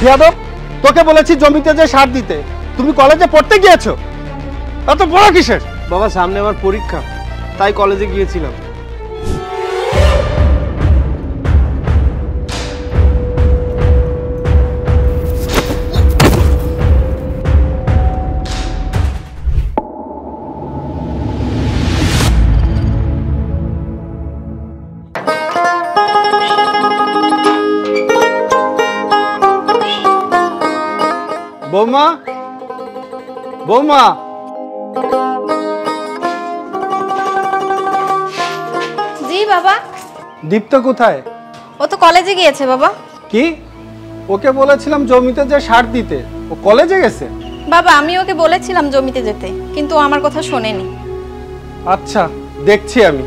যাদব, তোকে বলেছি জমিতে যে সার দিতে, তুমি কলেজে পড়তে গিয়েছো? এত বড় কিসের? বাবা সামনে আমার পরীক্ষা, তাই কলেজে গিয়েছিলাম। বৌমা, বৌমা, জি বাবা। দীপ্ত কোথায়? ও তো কলেজে গিয়েছে বাবা। কি? ওকে বলেছিলাম জমিতে যে সার দিতে, ও কলেজে গেছে? বাবা আমি ওকে বলেছিলাম জমিতে যেতে, কিন্তু ও আমার কথা শোনেনি। আচ্ছা, দেখছি আমি।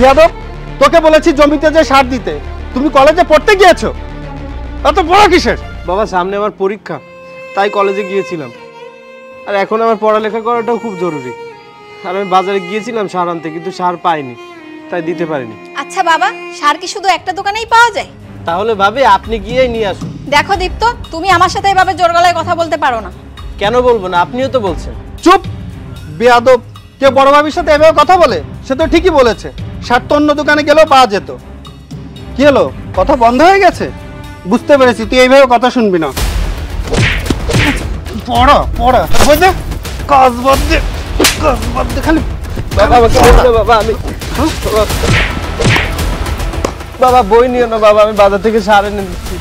যাদব, তোকে বলেছি জমিতে যে সার দিতে, তুমি কলেজে পড়তে গিয়েছো? এত বড় কিসের? বাবা সামনে আমার পরীক্ষা, তাই কলেজে গিয়েছিলাম। আর এখন আমার পড়ালেখা করাটাও খুব জরুরি। আর আমি বাজারে গিয়েছিলাম সার আনতে, কিন্তু সার পাইনি, তাই দিতে পারিনি। আচ্ছা বাবা, সার কি শুধু একটা দোকানেই পাওয়া যায়? তাহলে ভাবি আপনি গিয়েই নিয়ে আসুন। দেখো দীপ্ত, তুমি আমার সাথে এভাবে জোর গলায় কথা বলতে পারো না। কেন বলবো না, আপনিও তো বলছেন। চুপ বেয়াদব! কে বড় ভাবির সাথে এভাবে কথা বলে? সে তো ঠিকই বলেছে, সার তো অন্য দোকানে গেলেও পাওয়া যেত। কি হলো, কথা বন্ধ হয়ে গেছে? বুঝতে পেরেছি, তুই এইভাবে কথা শুনবি না। পড়া পড়া বুঝলে, কাজ বাদ দে, কাজ বাদ দে খালি। বাবা আমাকে বলুন না বাবা, আমি বাবা বই নিও না বাবা, আমি বাজার থেকে সার এনে দিচ্ছি।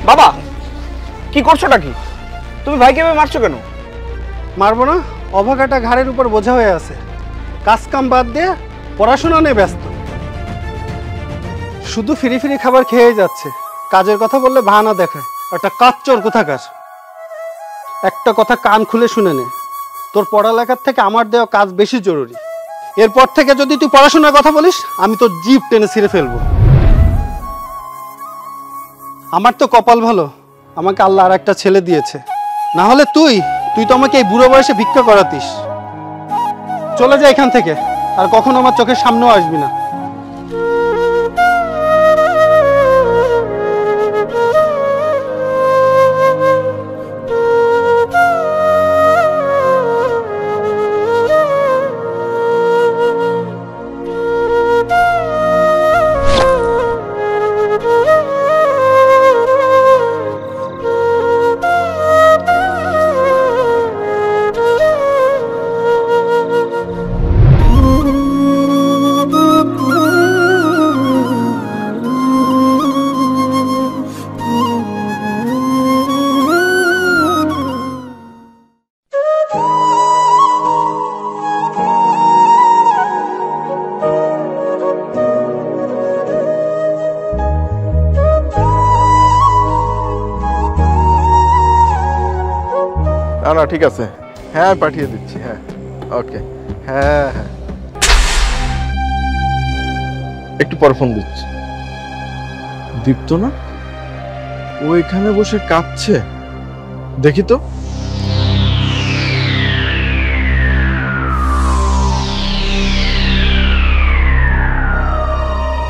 বাবা কি করছো নাকি? তুমি ভাইকে এভাবে মারছো কেন? মারবো না? অভাগাটা ঘাড়ের উপর বোঝা হয়ে আছে, কাজ কাম বাদ দিয়ে পড়াশোনা নিয়ে ব্যস্ত। শুধু ফ্রি ফ্রি খাবার খেয়ে যাচ্ছে, কাজের কথা বললে বাহানা দেখায়। একটা কাচ্চর কোথাকার। একটা কথা কান খুলে শুনে নে, তোর পড়ালেখার থেকে আমার দেওয়া কাজ বেশি জরুরি। এরপর থেকে যদি তুই পড়াশোনার কথা বলিস, আমি তোর জিভ টেনে ছিঁড়ে ফেলবো। আমার তো কপাল ভালো, আমাকে আল্লাহ আর একটা ছেলে দিয়েছে, না হলে তুই তো আমাকে এই বুড়ো বয়সে ভিক্ষা করাতিস। চলে যা এখান থেকে, আর কখনো আমার চোখের সামনেও আসবি না। না ঠিক আছে, হ্যাঁ পাঠিয়ে দিচ্ছি। হ্যাঁ ওকে, হ্যাঁ হ্যাঁ একটু পর ফোন দিচ্ছি। দীপ্ত না, ও এখানে বসে কাঁদছে, দেখি তো।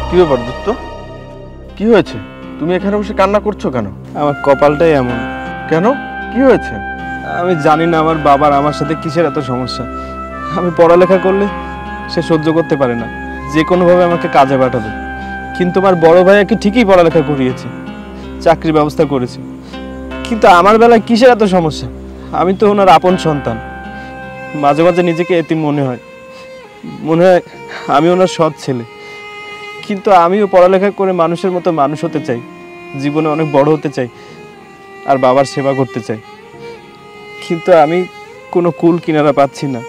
কি ব্যাপার দীপ্ত, কি হয়েছে? তুমি এখানে বসে কান্না করছো কেন? আমার কপালটাই এমন। কেন, কি হয়েছে? আমি জানি না আমার বাবার আমার সাথে কিসের এত সমস্যা। আমি পড়ালেখা করলে সে সহ্য করতে পারে না, যে কোনোভাবে আমাকে কাজে পাঠাবে। কিন্তু আমার বড় ভাইয়াকে ঠিকই পড়ালেখা করিয়েছে, চাকরির ব্যবস্থা করেছে, কিন্তু আমার বেলায় কিসের এত সমস্যা? আমি তো ওনার আপন সন্তান। মাঝে মাঝে নিজেকে এতিম মনে হয় আমি ওনার সৎ ছেলে। কিন্তু আমিও পড়ালেখা করে মানুষের মতো মানুষ হতে চাই, জীবনে অনেক বড় হতে চাই, আর বাবার সেবা করতে চাই। কিন্তু আমি কোনো কুল কিনারা পাচ্ছি না,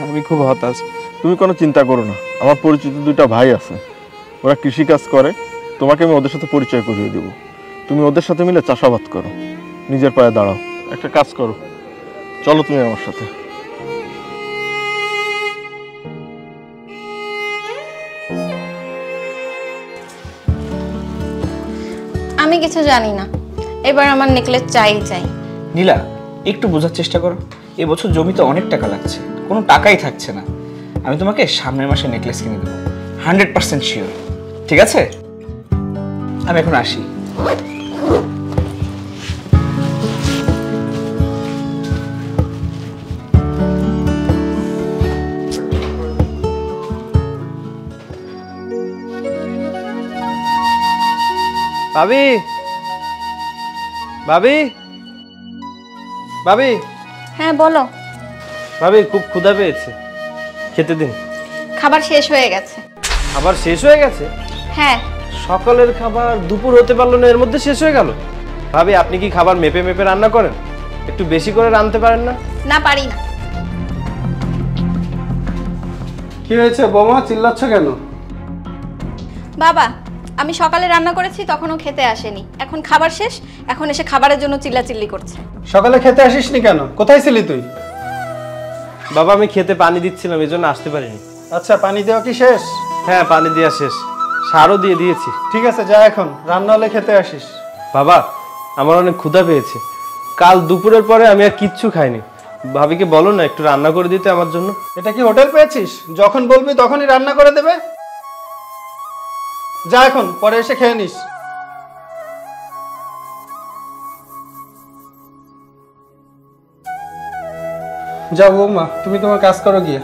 আমি খুব হতাশ। তুমি কোনো চিন্তা করো না, আমার পরিচিত 2টা ভাই আছে, ওরা কৃষিকাজ করে, তোমাকে আমি ওদের সাথে পরিচয় করিয়ে দেবো। তুমি ওদের সাথে মিলে চাষাবাদ করো, নিজের পায়ে দাঁড়াও। একটা কাজ করো, চলো তুমি আমার সাথে। আমি কিছু জানি না, এবার আমার নেকলেস চাই। নীলা, একটু বোঝার চেষ্টা করো। এবছর জমিতে অনেক টাকা লাগছে, কোনো টাকাই থাকছে না। আমি তোমাকে সামনের মাসে নেকলেস কিনে দেবো, 100% শিওর। ঠিক আছে, আমি এখন আসি। ভাবি, ভাবি, ভাবি, হ্যাঁ বলো। ভাবি খুব ক্ষুধা পেয়েছে, খেতে দিন। খাবার শেষ হয়ে গেছে। খাবার শেষ হয়ে গেছে? হ্যাঁ। সকালের খাবার দুপুর হতে পারলো না, এর মধ্যে শেষ হয়ে গেল? ভাবি আপনি কি খাবার মেপে মেপে রান্না করেন? একটু বেশি করে রাঁধতে পারেন না? না, পারি না। কি হয়েছে বৌমা, চিল্লাচ্ছ কেন? বাবা, আমি সকালে রান্না করেছি, তখনও খেতে আসেনি। এখন খাবার শেষ, এখন এসে খাবারের জন্য চিল্লাচিল্লি করছে। সকালে খেতে আসিসনি কেন? কোথায় ছিলি তুই? বাবা আমি খেতে পানি দিচ্ছিলাম, এই জন্য আসতে পারিনি। আচ্ছা, পানি দেওয়া কি শেষ? হ্যাঁ পানি দেওয়া শেষ, সারও দিয়ে দিয়েছি। ঠিক আছে, যা এখন, রান্না হলে খেতে আসিস। বাবা আমার অনেক ক্ষুধা পেয়েছে, কাল দুপুরের পরে আমি আর কিচ্ছু খাইনি। ভাবিকে বলো না একটু রান্না করে দিতে আমার জন্য। এটা কি হোটেল পেয়েছিস? যখন বলবি তখনই রান্না করে দেবে? যা এখন, পরে এসে খেয়ে নিস। যাও বৌমা, তুমি তোমার কাজ করো গিয়ে।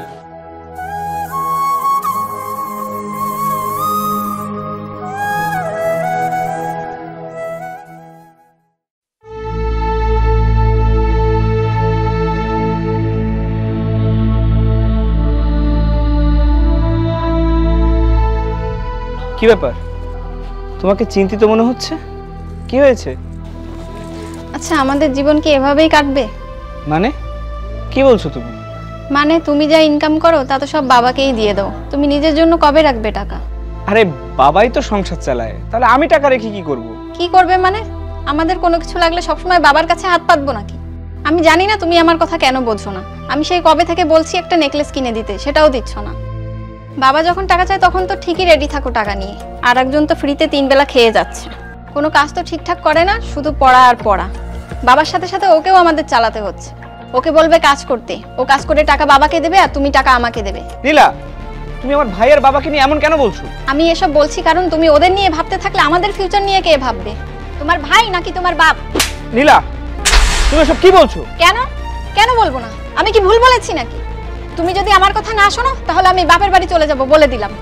কি ব্যাপার, তোমাকে চিন্তিত মনে হচ্ছে? কি হয়েছে? আচ্ছা, আমাদের জীবন কি এভাবেই কাটবে? মানে কি বলছো তুমি? মানে তুমি যা ইনকাম করো তা তো সব বাবাকেই দিয়ে দাও। তুমি নিজের জন্য কবে রাখবে টাকা? আরে বাবাই তো সংসার চালায়, তাহলে আমি টাকা রেখে কি করব? কি করবে মানে? আমাদের কোনো কিছু লাগলে সবসময় বাবার কাছে হাত পাতবো নাকি? আমি জানি না তুমি আমার কথা কেন বোঝো না। আমি সেই কবে থেকে বলছি একটা নেকলেস কিনে দিতে, সেটাও দিচ্ছ না। বাবা যখন টাকা চায় তখন তো ঠিকই রেডি থাকো টাকা নিয়ে, আর একজন তো ফ্রিতে 3 বেলা খেয়ে যাচ্ছে। কোনো কাজ তো ঠিকঠাক করে না, শুধু পড়া আর পড়া। বাবার সাথে সাথে ওকেও আমাদের চালাতে হচ্ছে। ওকে বলবে কাজ করতে, ও কাজ করে টাকা বাবাকে দেবে আর তুমি টাকা আমাকে দেবে। নীলা, তুমি আমার ভাই আর বাবাকে নিয়ে এমন কেন বলছো? আমি এসব বলছি কারণ তুমি ওদের নিয়ে ভাবতে থাকলে আমাদের ফিউচার নিয়ে কে ভাববে? তোমার ভাই নাকি তোমার বাপ? নীলা, তুমি এসব কি বলছো? কেন কেন বলবো না? আমি কি ভুল বলেছি নাকি? তুমি যদি আমার কথা না শোনো তাহলে আমি বাপের বাড়ি চলে যাব, বলে দিলাম।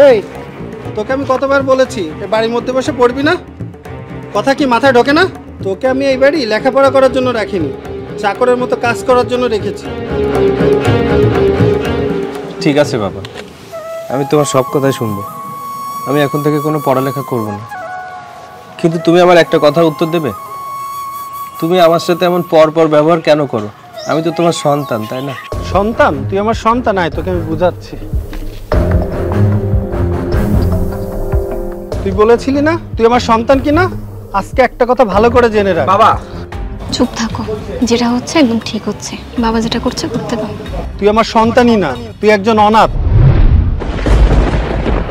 এই, তোকে আমি কতবার বলেছি এই বাড়ির মধ্যে বসে পড়বি না? কথা কি মাথায় ঢোকে না? তোকে আমি এই বাড়ি লেখাপড়া করার জন্য রাখিনি, চাকরের মতো কাজ করার জন্য রেখেছি। ঠিক আছে বাবা, আমি তোমার সব কথাই শুনবো। আমি এখন থেকে কোনো পড়ালেখা করব না, কিন্তু তুমি আমার একটা কথার উত্তর দেবে? তুমি আমার সাথে এমন পর ব্যবহার কেন করো? আমি তো তোমার সন্তান, তাই না? সন্তান? তুই আমার সন্তান, আয় তোকে আমি বুঝাচ্ছি। তুই বলেছিলি না তুই আমার সন্তান কিনা? আজকে একটা কথা ভালো করে জেনে রাখ। বাবা চুপ থাকো, যেটা হচ্ছে একদম ঠিক হচ্ছে। বাবা যেটা করছে করতে দাও। তুই আমার সন্তানই না, তুই একজন অনাথ।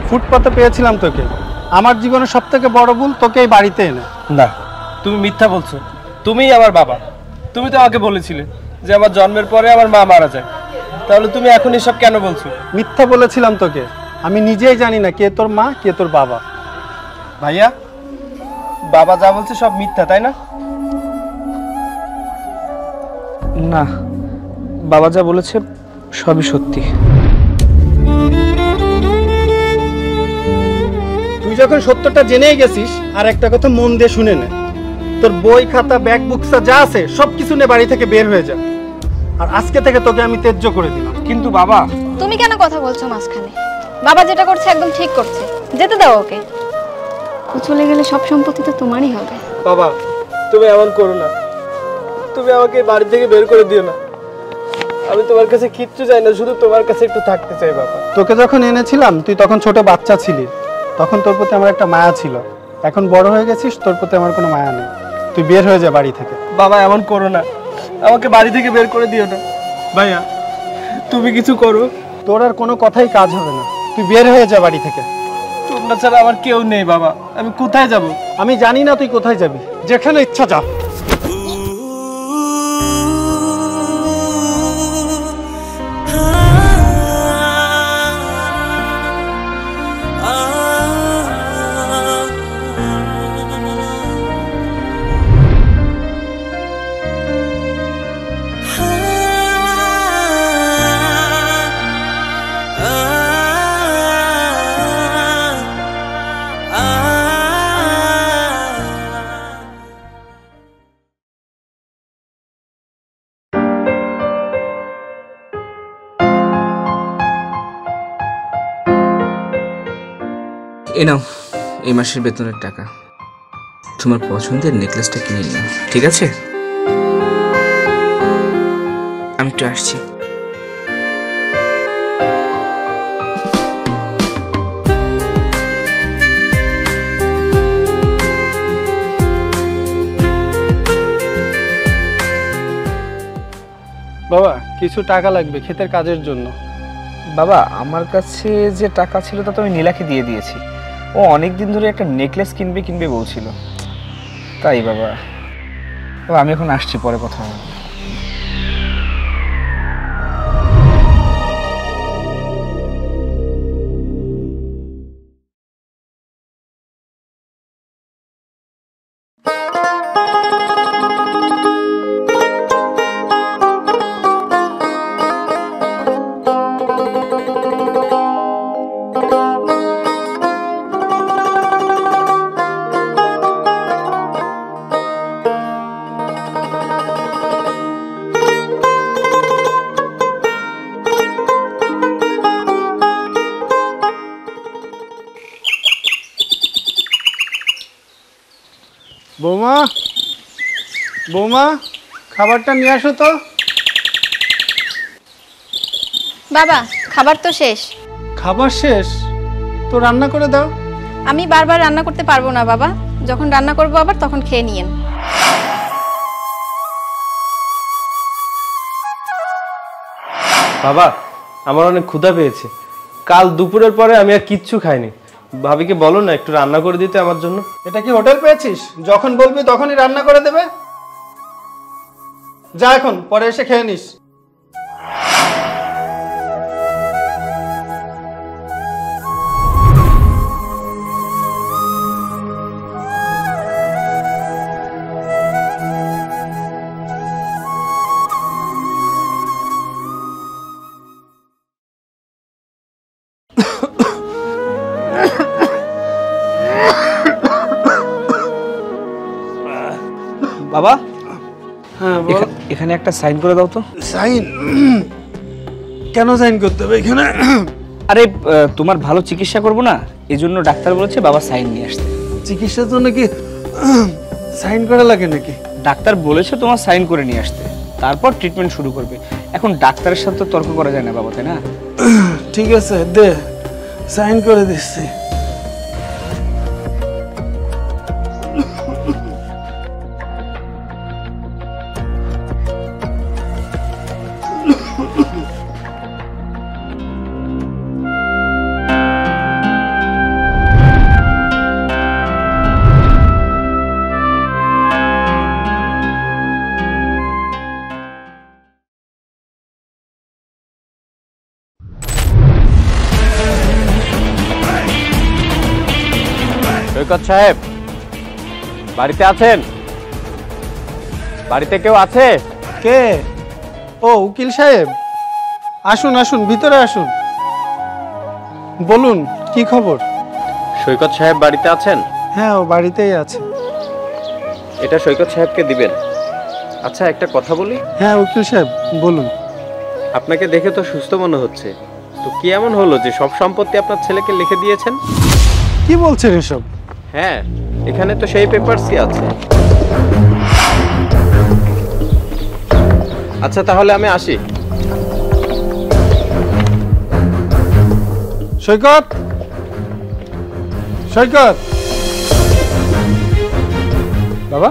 ফুটপাতে পেয়েছিলাম তোকে। আমার জীবনের সবথেকে বড় ভুল তোকে এই বাড়িতে এনে। না, তুমি মিথ্যা বলছো। তুমিই আমার বাবা। তুমি তো আমাকে বলেছিলে যে আমার জন্মের পরে আমার মা মারা যায়, তাহলে তুমি এখন এসব কেন বলছো? মিথ্যা বলেছিলাম তোকে। আমি নিজেই জানি না কে তোর মা কে তোর বাবা। ভাইয়া, বাবা যা বলছে সব মিথ্যা, তাই না? না, বাবা যা বলেছে সবই সত্যি। তুই যখন সত্যটা জেনেই গেছিস, আর একটা কথা মন দিয়ে শুনে নে, তোর বই খাতা ব্যাগ বুকসা যা আছে সবকিছু নিয়ে বাড়ি থেকে বের হয়ে যা। আর আজকে থেকে তোকে আমি ত্যায্য করে দিলাম। কিন্তু বাবা, তুমি কেন কথা বলছো মাঝখানে? বাবা যেটা করছে একদম ঠিক করছে, যেতে দাও ওকে। ও চলে গেলে সব সম্পত্তি তো তোমারই হবে। বাবা, তুমি এমন করো না, তুমি আমাকে বাড়ি থেকে বের করে দিও না। আমি তোমার কাছে কিচ্ছু চাই না, শুধু তোমার কাছে একটু থাকতে চাই বাবা। তোকে যখন এনেছিলাম তুই তখন ছোট বাচ্চা ছিলি, তখন তোর প্রতি আমার একটা মায়া ছিল। এখন বড় হয়ে গেছিস, তোর প্রতি আমার কোনো মায়া নেই। তুই বের হয়ে যা বাড়ি থেকে। বাবা এমন করো না, আমাকে বাড়ি থেকে বের করে দিও না। ভাইয়া তুমি কিছু করো। তোর আর কোনো কথাই কাজ হবে না, তুই বের হয়ে যা বাড়ি থেকে। তোমরা ছাড়া আমার কেউ নেই বাবা, আমি কোথায় যাব? আমি জানি না তুই কোথায় যাবি, যেখানে ইচ্ছা যা। এ নাও এই মাসের বেতনের টাকা, তোমার পছন্দের নেকলেসটা কিনে নিও, ঠিক আছে? আমি একটু আসছি। বাবা কিছু টাকা লাগবে ক্ষেতের কাজের জন্য। বাবা, আমার কাছে যে টাকা ছিল তা তো আমি নীলাকে দিয়ে দিয়েছি। ও অনেক দিন ধরে একটা নেকলেস কিনবে বলছিল, তাই বাবা। আমি এখন আসছি, পরে কথা হবে। বৌমা, বৌমা খাবারটা নিয়ে আসো তো। বাবা খাবার তো শেষ। খাবার শেষ? তো রান্না করে দাও। আমি বারবার রান্না করতে পারবো না বাবা, যখন রান্না করবো আবার তখন খেয়ে নিয়েন। বাবা আমার অনেক ক্ষুধা পেয়েছে, কাল দুপুরের পরে আমি আর কিচ্ছু খাইনি। ভাবিকে বলো না একটু রান্না করে দিতে আমার জন্য। এটা কি হোটেল পেয়েছিস? যখন বলবি তখনই রান্না করে দেবে। যা এখন, পরে এসে খেয়ে নিস। বাবা, হ্যাঁ বল। এখানে একটা সাইন করে দাও তো। সাইন? কেন সাইন করতে হবে এখানে? আরে তোমার ভালো চিকিৎসা করবো না, এজন্য ডাক্তার বলেছে বাবা সাইন নিয়ে আসতে। চিকিৎসার জন্য কি সাইন করা লাগে নাকি? ডাক্তার বলেছে তোমার সাইন করে নিয়ে আসতে, তারপর ট্রিটমেন্ট শুরু করবে। এখন ডাক্তারের সাথে তো তর্ক করা যায় না বাবা, তাই না? ঠিক আছে দে, সাইন করে দিচ্ছি। সৈকত সাহেব বাড়িতে আছেন? বাড়িতে কেউ আছে? কে? ও উকিল সাহেব, আসুন আসুন, ভিতরে আসুন। বলুন কি খবর? সৈকত সাহেব বাড়িতে আছেন? হ্যাঁ, ও বাড়িতেই আছে। এটা সৈকত সাহেবকে দিবেন। আচ্ছা, একটা কথা বলি। হ্যাঁ উকিল সাহেব বলুন। আপনাকে দেখে তো সুস্থ মনে হচ্ছে, তো কি এমন হলো যে সব সম্পত্তি আপনার ছেলেকে লিখে দিয়েছেন? কি বলছেন এসব? হ্যাঁ, এখানে তো সেই পেপারসই আছে। আচ্ছা, তাহলে আমি আসি। সৈকত, সৈকত বাবা,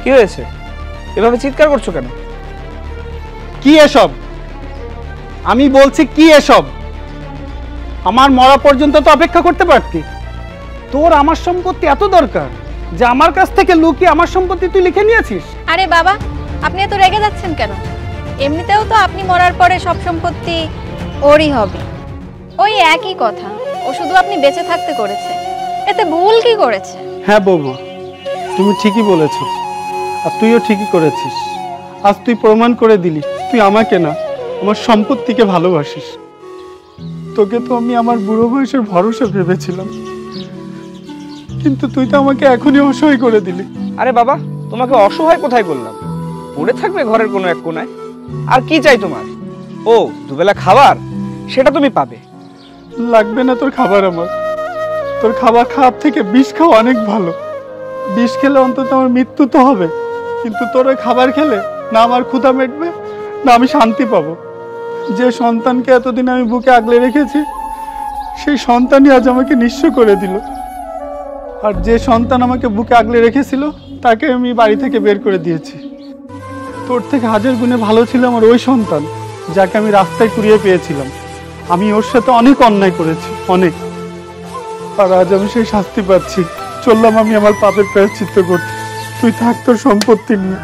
কি হয়েছে? এভাবে চিৎকার করছো কেন? কি এসব? আমি বলছি কি এসব? আমার মরা পর্যন্ত তো অপেক্ষা করতে পারতি। তোর আমার সম্পত্তি এত দরকার যে আমার কাছ থেকে লুকিয়ে আমার সম্পত্তি তুই লিখে নিয়েছিস? আরে বাবা, আপনি এত রেগে যাচ্ছেন কেন? এমনিতেও তো আপনি মরার পরে সব সম্পত্তি ওরই হবে। ওই একই কথা, ও শুধু আপনি বেঁচে থাকতে করেছে, এতে ভুল কি করেছে? হ্যাঁ বৌমা, তুমি ঠিকই বলেছ, আর তুইও ঠিকই করেছিস। আজ তুই প্রমাণ করে দিলি তুই আমাকে না, আমার সম্পত্তিকে ভালোবাসিস। তোকে তো আমি আমার বুড়ো বয়সের ভরসা ভেবেছিলাম, কিন্তু তুই তো আমাকে এখনই অসহায় করে দিলি। আরে বাবা, তোমাকে অসহায় কোথায় করলাম? পড়ে থাকবে ঘরের কোনো এক কোনায়। আর কি চাই তোমার? ও, দুবেলা খাবার, সেটা তুমি পাবে। লাগবে না তোর খাবার আমার। তোর খাবার খাওয়ার থেকে বিষ খাওয়া অনেক ভালো। বিষ খেলে অন্তত আমার মৃত্যু তো হবে, কিন্তু তোর ওই খাবার খেলে না আমার ক্ষুধা মিটবে, না আমি শান্তি পাবো। যে সন্তানকে এতদিন আমি বুকে আগলে রেখেছি, সেই সন্তানই আজ আমাকে নিঃস্ব করে দিল। আর যে সন্তান আমাকে বুকে আগলে রেখেছিল তাকে আমি বাড়ি থেকে বের করে দিয়েছি। তোর থেকে হাজার গুণে ভালো ছিল আমার ওই সন্তান, যাকে আমি রাস্তায় কুড়িয়ে পেয়েছিলাম। আমি ওর সাথে অনেক অন্যায় করেছি, অনেক। আর আজ আমি সেই শাস্তি পাচ্ছি। চললাম আমি আমার পাপের প্রায়শ্চিত্ত করতে। তুই থাক তোর সম্পত্তি নিয়ে।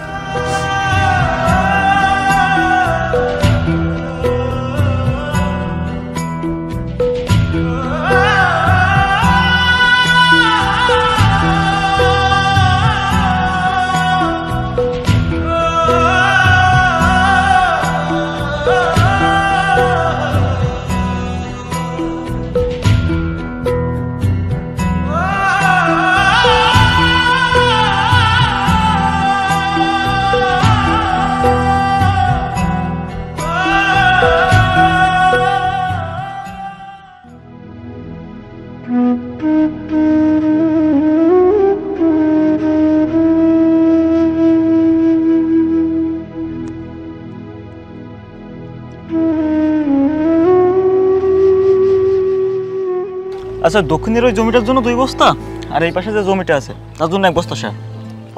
আচ্ছা, দক্ষিণের ওই জমিটার জন্য 2 বস্তা, আর এই পাশে যে জমিটা আছে তার জন্য 1 বস্তা সার।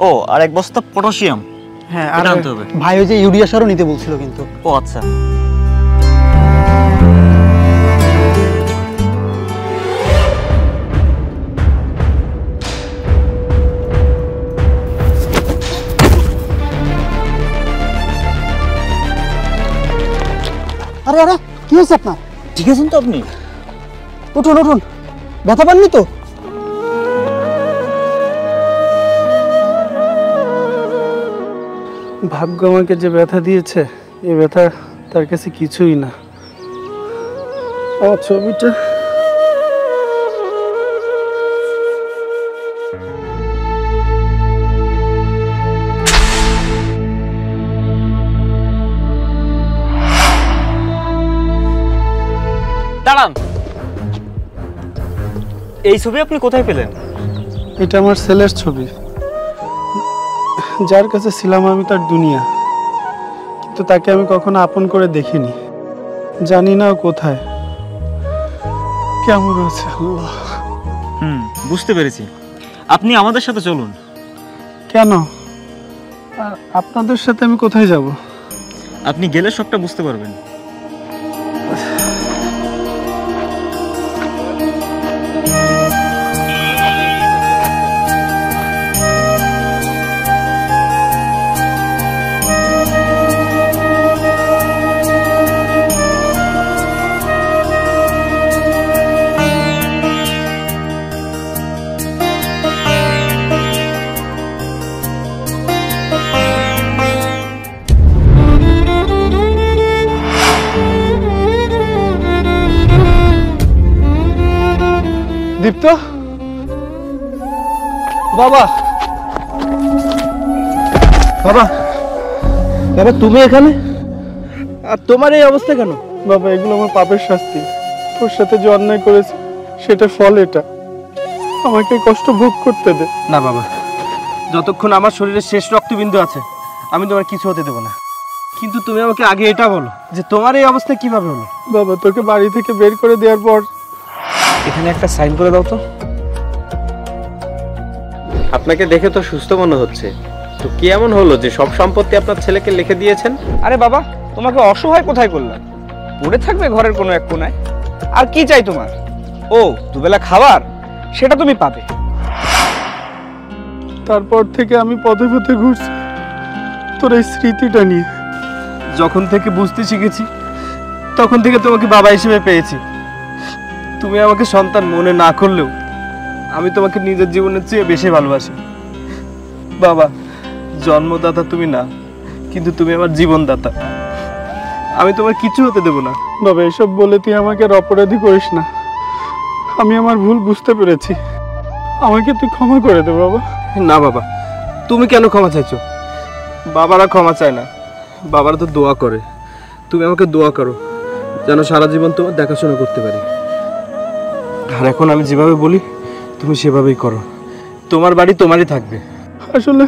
ও, আর 1 বস্তা পটাশিয়াম। হ্যাঁ, এটা আনতে হবে। ভাই ওই যে ইউরিয়া সারও নিতে বলছিল কিন্তু। ও আচ্ছা। আরে আরে, কি হয়েছে আপনার? ঠিক আছেন তো আপনি? উঠুন উঠুন, ব্যথা পাননি তো? ভাগ্য আমাকে যে ব্যথা দিয়েছে, এই ব্যথা তার কাছে কিছুই না। আমার ছবিটা দাঁড়ান, এই ছবি আপনি কোথায় পেলেন? এটা আমার ছেলের ছবি। যার কাছে ছিলাম আমি তার দুনিয়া, কিন্তু তাকে আমি কখনো আপন করে দেখিনি। জানি না ও কোথায়, কেমন আছে। আল্লাহ, বুঝতে পেরেছি। আপনি আমাদের সাথে চলুন। কেন? আর আপনাদের সাথে আমি কোথায় যাব? আপনি গেলে সবটা বুঝতে পারবেন। দীপ্ত, বাবা বাবা, বাবা তুমি এখানে? আর তোমার এই অবস্থা কেন? বাবা, এগুলো আমার পাপের শাস্তি। তোর সাথে যে অন্যায় করেছে সেটার ফল এটা। আমাকে কষ্ট ভোগ করতে দে। না বাবা, যতক্ষণ আমার শরীরে শেষ রক্তবিন্দু আছে আমি তোমার কিছু হতে দেবো না। কিন্তু তুমি আমাকে আগে এটা বলো যে তোমার এই অবস্থা কিভাবে হলো? বাবা, তোকে বাড়ি থেকে বের করে দেওয়ার পর এখানে একটা সাইন করে দাও তো। আপনাকে দেখে তো সুস্থ মনে হচ্ছে, তো কি এমন হলো যে সব সম্পত্তি আপনার ছেলেকে লিখে দিয়েছেন? আরে বাবা, তোমাকে অসহায় কোথায় করলাম? পড়ে থাকবে ঘরের কোনো এক কোনায়। আর কি চাই তোমার? ও, দুবেলা খাবার, সেটা তুমি পাবে। তারপর থেকে আমি পথে পথে ঘুরছি তোর এই স্মৃতিটা নিয়ে। যখন থেকে বুঝতে শিখেছি তখন থেকে তোমাকে বাবা হিসেবে পেয়েছি। তুমি আমাকে সন্তান মনে না করলেও আমি তোমাকে নিজের জীবনের চেয়ে বেশি ভালোবাসি। বাবা, জন্মদাতা তুমি না, কিন্তু তুমি আমার জীবনদাতা। আমি তোমার কিছু হতে দেব না। বাবা, এসব বলে তুই আমাকে আর অপরাধী করিস না। আমি আমার ভুল বুঝতে পেরেছি, আমাকে তুই ক্ষমা করে দে বাবা। না বাবা, তুমি কেন ক্ষমা চাইছো? বাবারা ক্ষমা চায় না, বাবারা তো দোয়া করে। তুমি আমাকে দোয়া করো যেন সারা জীবন তোমার দেখাশোনা করতে পারি। আর এখন আমি যেভাবে বলি তুমি সেভাবেই করো। তোমার বাড়ি তোমারই থাকবে। আসলে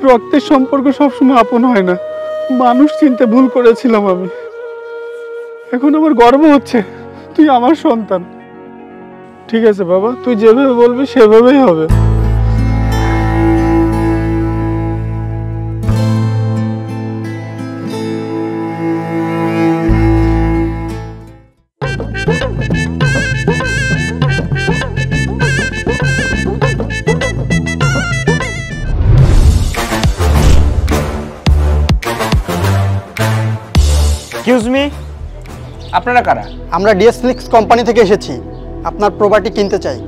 রক্তের সম্পর্ক সবসময় আপন হয় না, মানুষ চিনতে ভুল করেছিলাম আমি। এখন আমার গর্ব হচ্ছে তুই আমার সন্তান। ঠিক আছে বাবা, তুই যেভাবে বলবি সেভাবেই হবে। এক্সকিউজ মি, আপনারা কারা? আমরা ডিএসলিক্স কোম্পানি থেকে এসেছি, আপনার প্রপার্টি কিনতে চাই।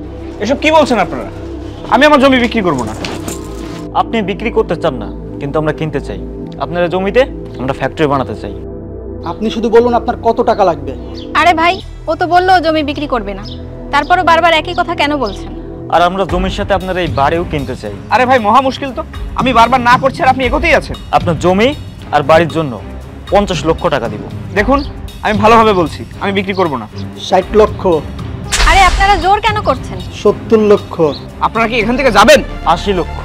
এসব কি বলছেন আপনারা? আমি আমার জমি বিক্রি করব না। আপনি বিক্রি করতে চান না, কিন্তু আমরা কিনতে চাই। আপনার জমিতে আমরা ফ্যাক্টরি বানাতে চাই। আপনি শুধু বলুন আপনার কত টাকা লাগবে। আরে ভাই, ও তো বললো জমি বিক্রি করবে না, তারপরও বারবার একই কথা কেন বলছেন? আর আমরা জমির সাথে আপনার এই বাড়িও কিনতে চাই। আরে ভাই, মহা মুশকিল তো। আমি বারবার না করছি আর আপনি এগোতেই আছেন। আপনার জমি আর বাড়ির জন্য 50 লক্ষ টাকা দিব। দেখুন, আমি ভালোভাবে বলছি, আমি বিক্রি করব না। 60 লক্ষ। আরে আপনারা জোর কেন করছেন? 70 লক্ষ। আপনারা কি এখান থেকে যাবেন? 80 লক্ষ।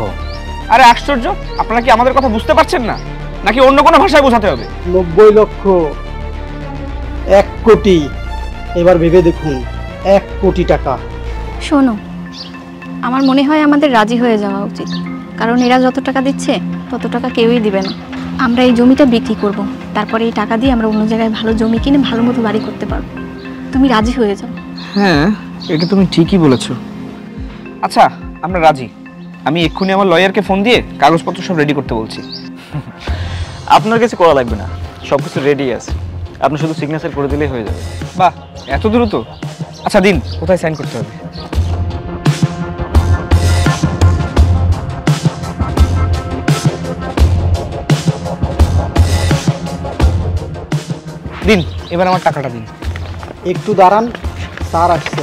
আরে আশ্চর্য, আপনারা কি আমাদের কথা বুঝতে পারছেন না, নাকি অন্য কোনো ভাষায় বোঝাতে হবে? 90 লক্ষ। 1 কোটি। এবার ভেবে দেখুন, 1 কোটি টাকা। শোনো, আমার মনে হয় আমাদের রাজি হয়ে যাওয়া উচিত, কারণ এরা যত টাকা দিচ্ছে তত টাকা কেউই দিবে না। আমরা এই জমিটা বিক্রি করব, তারপরে এই টাকা দিয়ে আমরা অন্য জায়গায় ভালো জমি কিনে ভালো মতো বাড়ি করতে পারবো। তুমি রাজি হয়ে যাও। হ্যাঁ, এটা তুমি ঠিকই বলেছো। আচ্ছা, আমরা রাজি। আমি এক্ষুনি আমার লয়ারকে ফোন দিয়ে কাগজপত্র সব রেডি করতে বলছি। আপনার কাছে করা লাগবে না, সব কিছু রেডি আছে। আপনি শুধু সিগনেচার করে দিলেই হয়ে যাবে। বাহ, এত দ্রুত? আচ্ছা দিন, কোথায় সাইন করতে হবে? দিন, এবার আমার টাকাটা দিন। একটু দাঁড়ান, স্যার আসছে।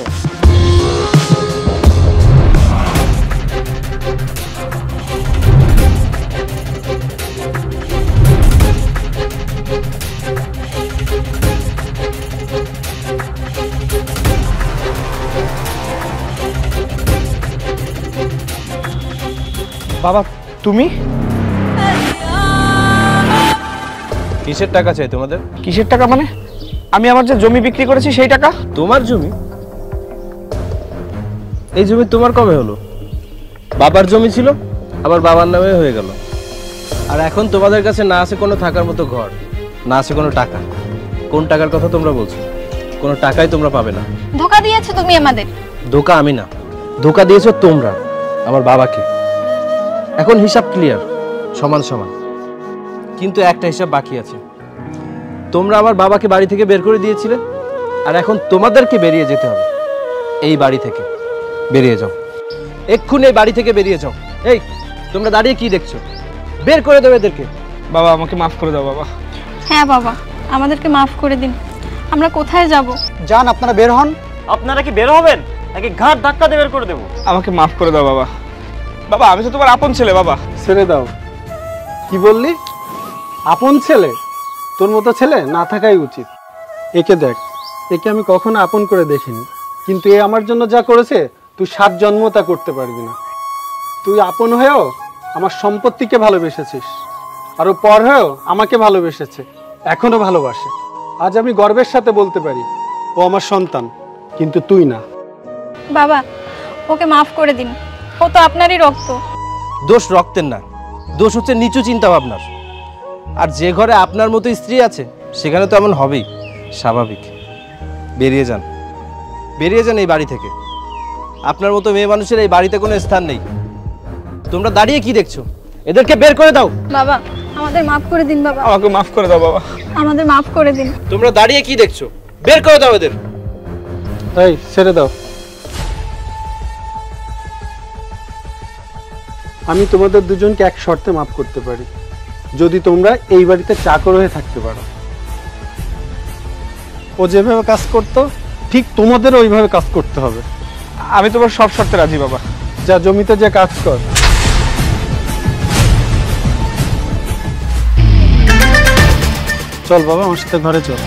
বাবা, তুমি কিসের টাকা চাই তোমাদের? কিসের টাকা মানে? আমি আমার যে জমি বিক্রি করেছি সেই টাকা। তোমার জমি? এই জমি তোমার কবে হলো? বাবার জমি ছিল, আবার বাবার নামে হয়ে গেল। আর এখন তোমাদের কাছে না আছে কোনো থাকার মতো ঘর, না আছে কোনো টাকা। কোন টাকার কথা তোমরা বলছো? কোনো টাকাই তোমরা পাবে না। ধোকা দিয়েছো তুমি আমাদের। ধোকা আমি না, ধোকা দিয়েছো তোমরা আমার বাবাকে। এখন হিসাব ক্লিয়ার, সমান সমান। কিন্তু একটা হিসাব বাকি আছে। তোমরা আমার বাবাকে বাড়ি থেকে বের করে দিয়েছিলে, আর এখন তোমাদেরকে বেরিয়ে যেতে হবে এই বাড়ি থেকে। বেরিয়ে যাও, এক্ষুনি এই বাড়ি থেকে বেরিয়ে যাও। এই তোমরা দাঁড়িয়ে কি দেখছো? বের করে দেবে এদেরকে। বাবা, আমাকে মাফ করে দাও বাবা। হ্যাঁ বাবা, আমাদেরকে মাফ করে দিন। আমরা কোথায় যাব? যান, আপনারা বের হন। আপনারা কি বের হবেন? নাকি ঘাট ধাক্কা দিয়ে বের করে দেবো? আমাকে মাফ করে দাও বাবা। বাবা আমি তো তোমার আপন ছেলে বাবা। ছেড়ে দাও। কি বললি? আপন ছেলে? তোর মতো ছেলে না থাকাই উচিত। একে দেখ, একে আমি কখনো আপন করে দেখিনি, কিন্তু এ আমার জন্য যা করেছে তুই 7 জন্ম তা করতে পারবি না। তুই আপন হয়েও আমার সম্পত্তিকে ভালোবেসেছিস, আর ও পর হয়েও আমাকে ভালোবেসেছে, এখনো ভালোবাসে। আজ আমি গর্বের সাথে বলতে পারি ও আমার সন্তান, কিন্তু তুই না। বাবা, ওকে মাফ করে দিন, ও তো আপনারই রক্ত। দোষ রক্তের না, দোষ হচ্ছে নিচু চিন্তা ভাবনার। আর যে ঘরে আপনার মতো স্ত্রী আছে সেখানে তো এমন হবেই, স্বাভাবিক। বেরিয়ে যান, বেরিয়ে যান এই বাড়ি থেকে। আপনার মতো মেয়ে মানুষের এই বাড়িতে কোনো স্থান নেই। তোমরা দাঁড়িয়ে কি দেখছো? এদেরকে বের করে দাও। বাবা, আমাদের মাফ করে দিন বাবা। আমাকে মাফ করে দাও বাবা। আমাদের মাফ করে দিন। তোমরা দাঁড়িয়ে কি দেখছো? বের করে দাও এদের। এই ছেড়ে দাও। আমি তোমাদের দুজনকে এক শর্তে মাফ করতে পারি, যদি তোমরা এই বাড়িতে চাকর হয়ে থাকতে পারো। ও যেভাবে কাজ করতো ঠিক তোমাদের ওইভাবে কাজ করতে হবে। আমি তোমার সব শর্তে রাজি বাবা। যা জমিতে যে কাজ কর। চল বাবা, আমার সাথে ঘরে চল।